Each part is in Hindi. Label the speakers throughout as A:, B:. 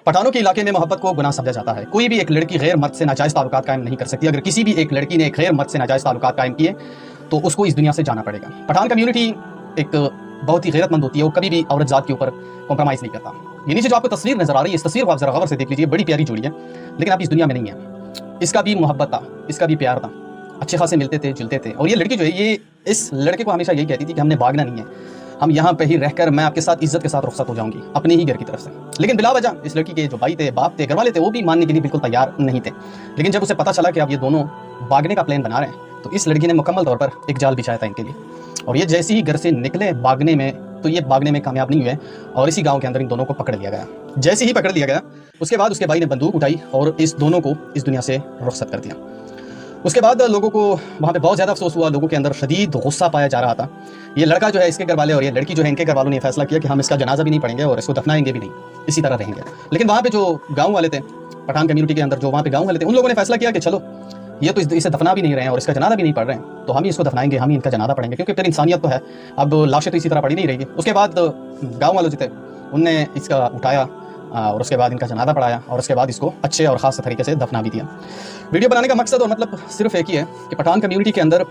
A: पठानों के इलाके में मोहब्बत को गुनाह समझा जाता है। कोई भी एक लड़की गैर मर्द से नाजायज़ ताल्लुकात कायम नहीं कर सकती। अगर किसी भी एक लड़की ने एक गैर मर्द से नाजायज़ ताल्लुकात कायम किए तो उसको इस दुनिया से जाना पड़ेगा। पठान कम्युनिटी एक बहुत ही गैरतमंद होती है, वो कभी भी औरत जात के ऊपर कॉम्प्रोमाइज़ नहीं करता। ये नीचे जो आपको तस्वीर नजर आ रही है, इस तस्वीर को आप जरा गौर से देख लीजिए, बड़ी प्यारी जोड़ी है, लेकिन आप इस दुनिया में नहीं है। इसका भी मोहब्बत था, इसका भी प्यार था, अच्छे खासे मिलते थे, जुलते थे। और ये लड़की जो है, ये इस लड़के को हमेशा यही कहती थी कि हमने भागना नहीं है, हम यहाँ पे ही रहकर मैं आपके साथ इज्जत के साथ रुखसत हो जाऊंगी अपने ही घर की तरफ से। लेकिन बिला वजह इस लड़की के जो भाई थे, बाप थे, घर वाले थे, वो भी मानने के लिए बिल्कुल तैयार नहीं थे। लेकिन जब उसे पता चला कि अब ये दोनों भागने का प्लान बना रहे हैं, तो इस लड़की ने मुकम्मल तौर पर एक जाल बिछाया था इनके लिए। और ये जैसे ही घर से निकले भागने में, तो ये भागने में कामयाब नहीं हुए और इसी गांव के अंदर इन दोनों को पकड़ लिया गया। जैसे ही पकड़ लिया गया, उसके बाद उसके भाई ने बंदूक उठाई और इस दोनों को इस दुनिया से रुखसत कर दिया। उसके बाद लोगों को वहाँ पे बहुत ज़्यादा अफसोस हुआ, लोगों के अंदर शदीद गुस्सा पाया जा रहा था। ये लड़का जो है, इसके घर वाले, और ये लड़की जो है, इनके घर वालों ने फैसला किया कि हम इसका जनाजा भी नहीं पढ़ेंगे और इसको दफनाएंगे भी नहीं, इसी तरह रहेंगे। लेकिन वहाँ पे जो गाँव वाले थे, पठान कम्युनिटी के अंदर जो वहाँ पे गाँव वाले थे, उन लोगों ने फैसला किया कि चलो ये तो इसे दफना भी नहीं रहे हैं और इसका जनाजा भी नहीं पढ़ रहे हैं, तो हम ही इसको दफनाएंगे, हम ही इनका जनाजा पढ़ेंगे, क्योंकि फिर इंसानियत तो है, अब लाशें तो इसी तरह पड़ी नहीं रहेगी। उसके बाद गाँव वालों जो थे, उनने इसका उठाया और उसके बाद इनका जनाजा पढ़ाया और उसके बाद इसको अच्छे और ख़ास तरीके से दफना भी दिया। वीडियो बनाने का मकसद और मतलब सिर्फ एक ही है कि पठान कम्युनिटी के अंदर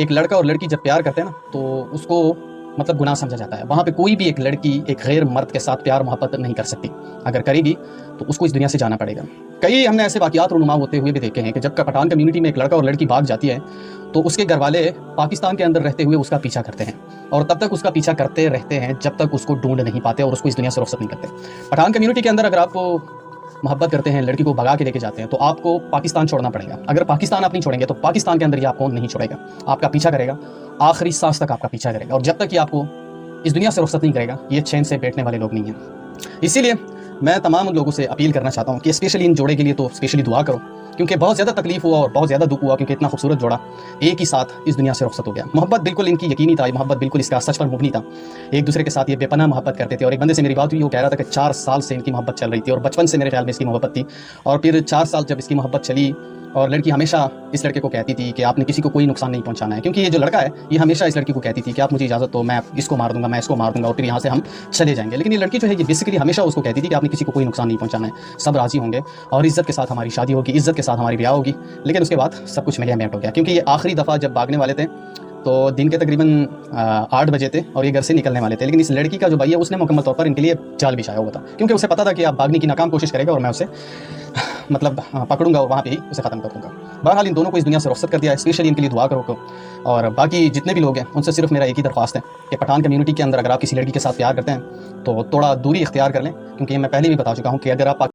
A: एक लड़का और लड़की जब प्यार करते हैं ना, तो उसको मतलब गुनाह समझा जाता है। वहाँ पे कोई भी एक लड़की एक गैर मर्द के साथ प्यार मोहब्बत नहीं कर सकती। अगर करेगी तो उसको इस दुनिया से जाना पड़ेगा। कई हमने ऐसे वाक़यात रूनुमा होते हुए भी देखे हैं कि जब पठान कम्युनिटी में एक लड़का और लड़की भाग जाती है, तो उसके घर वाले पाकिस्तान के अंदर रहते हुए उसका पीछा करते हैं और तब तक उसका पीछा करते रहते हैं जब तक उसको ढूंढ नहीं पाते और उसको इस दुनिया से रुखसत नहीं करते। पठान कम्युनिटी के अंदर अगर आप मोहब्बत करते हैं, लड़की को भगा के लेके जाते हैं, तो आपको पाकिस्तान छोड़ना पड़ेगा। अगर पाकिस्तान आप नहीं छोड़ेंगे तो पाकिस्तान के अंदर ये आपको नहीं छोड़ेगा, आपका पीछा करेगा, आखिरी सांस तक आपका पीछा करेगा। और जब तक ये आपको इस दुनिया से रुखसत नहीं करेगा, ये चैन से बैठने वाले लोग नहीं हैं। इसीलिए मैं तमाम लोगों से अपील करना चाहता हूँ कि स्पेशली इन जोड़े के लिए तो स्पेशली दुआ करो, क्योंकि बहुत ज़्यादा तकलीफ हुआ और बहुत ज़्यादा दुख हुआ, क्योंकि इतना खूबसूरत जोड़ा एक ही साथ इस दुनिया से रुखसत हो गया। मोहब्बत बिल्कुल इनकी यकीनी था, मोहब्बत बिल्कुल इसका सच पर मुबनी था। एक दूसरे के साथ ये बेपनाह मोहब्बत करते थे। और एक बंदे से मेरी बात हुई, वो कह रहा था कि 4 साल से इनकी मोहब्बत चल रही थी और बचपन से मेरे ख्याल में इसकी मोहब्बत थी। और फिर 4 साल जब इसकी मोहब्बत चली और लड़की हमेशा इस लड़के को कहती थी कि आपने किसी को कोई नुकसान नहीं पहुंचाना है, क्योंकि ये जो लड़का है ये हमेशा इस लड़की को कहती थी कि आप मुझे इजाज़त दो, मैं इसको मार दूंगा, मैं इसको मार दूंगा और फिर यहाँ से हम चले जाएंगे। लेकिन ये लड़की जो है, ये बेसिकली हमेशा उसको कहती थी कि आपने किसी को कोई नुकसान नहीं पहुंचाना है, सब राज़ी होंगे और इज़्ज़त के साथ हमारी शादी होगी, इज़्ज़त के साथ हमारी ब्याह होगी। लेकिन उसके बाद सब कुछ मिलिया मिलाट हो गया, क्योंकि ये आखिरी दफ़ा जब भागने वाले थे तो दिन के तकरीबन 8 बजे थे और ये घर से निकलने वाले थे। लेकिन इस लड़की का जो भाई है, उसने मुकम्मल तौर पर इनके लिए जाल बिछाया हुआ था, क्योंकि उसे पता था कि आप भागने की नाकाम कोशिश करेगा और मैं उसे मतलब पकड़ूंगा और वहाँ पे ही उसे ख़त्म कर दूंगा। बहरहाल इन दोनों को इस दुनिया से रुखसत कर दिया। स्पेशली इनके लिए दुआ करो। और बाकी जितने भी लोग हैं उनसे सिर्फ मेरा एक ही दरख्वास्त है कि पठान कम्युनिटी के अंदर अगर आप किसी लड़की के साथ प्यार करते हैं तो थोड़ा दूरी इख्तियार कर लें, क्योंकि मैं पहले भी बता चुका हूँ कि अगर आप